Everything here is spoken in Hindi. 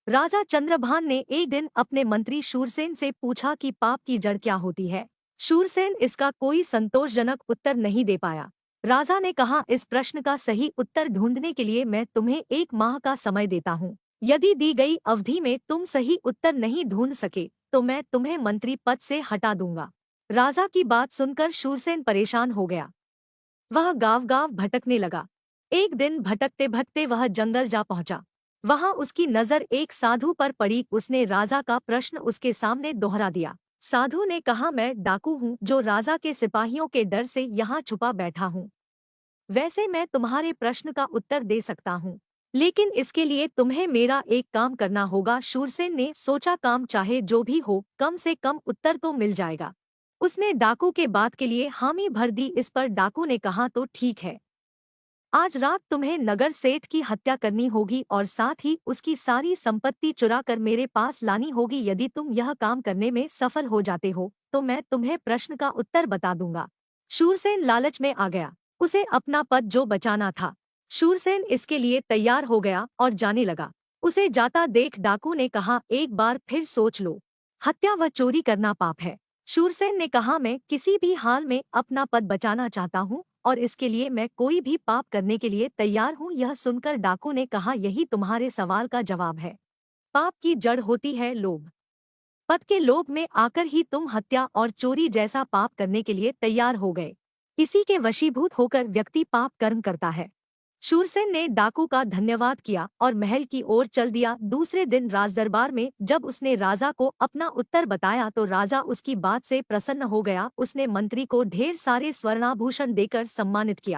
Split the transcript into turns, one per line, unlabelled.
राजा चंद्रभान ने एक दिन अपने मंत्री शूरसेन से पूछा कि पाप की जड़ क्या होती है। शूरसेन इसका कोई संतोषजनक उत्तर नहीं दे पाया। राजा ने कहा, इस प्रश्न का सही उत्तर ढूंढने के लिए मैं तुम्हें 1 माह का समय देता हूँ। यदि दी गई अवधि में तुम सही उत्तर नहीं ढूंढ सके तो मैं तुम्हें मंत्री पद से हटा दूंगा। राजा की बात सुनकर शूरसेन परेशान हो गया। वह गांव-गांव भटकने लगा। एक दिन भटकते भटकते वह जंगल जा पहुंचा। वहां उसकी नजर एक साधु पर पड़ी। उसने राजा का प्रश्न उसके सामने दोहरा दिया। साधु ने कहा, मैं डाकू हूँ जो राजा के सिपाहियों के डर से यहाँ छुपा बैठा हूँ। वैसे मैं तुम्हारे प्रश्न का उत्तर दे सकता हूँ, लेकिन इसके लिए तुम्हें मेरा एक काम करना होगा। शूरसेन ने सोचा, काम चाहे जो भी हो, कम से कम उत्तर तो मिल जाएगा। उसने डाकू के बात के लिए हामी भर दी। इस पर डाकू ने कहा, तो ठीक है, आज रात तुम्हें नगर सेठ की हत्या करनी होगी और साथ ही उसकी सारी संपत्ति चुरा कर मेरे पास लानी होगी। यदि तुम यह काम करने में सफल हो जाते हो तो मैं तुम्हें प्रश्न का उत्तर बता दूंगा। शूरसेन लालच में आ गया। उसे अपना पद जो बचाना था। शूरसेन इसके लिए तैयार हो गया और जाने लगा। उसे जाता देख डाकू ने कहा, एक बार फिर सोच लो, हत्या व चोरी करना पाप है। शूरसेन ने कहा, मैं किसी भी हाल में अपना पद बचाना चाहता हूँ और इसके लिए मैं कोई भी पाप करने के लिए तैयार हूँ। यह सुनकर डाकू ने कहा, यही तुम्हारे सवाल का जवाब है। पाप की जड़ होती है लोभ। पद के लोभ में आकर ही तुम हत्या और चोरी जैसा पाप करने के लिए तैयार हो गए। इसी के वशीभूत होकर व्यक्ति पाप कर्म करता है। शूरसेन ने डाकू का धन्यवाद किया और महल की ओर चल दिया। दूसरे दिन राजदरबार में जब उसने राजा को अपना उत्तर बताया तो राजा उसकी बात से प्रसन्न हो गया। उसने मंत्री को ढेर सारे स्वर्णाभूषण देकर सम्मानित किया।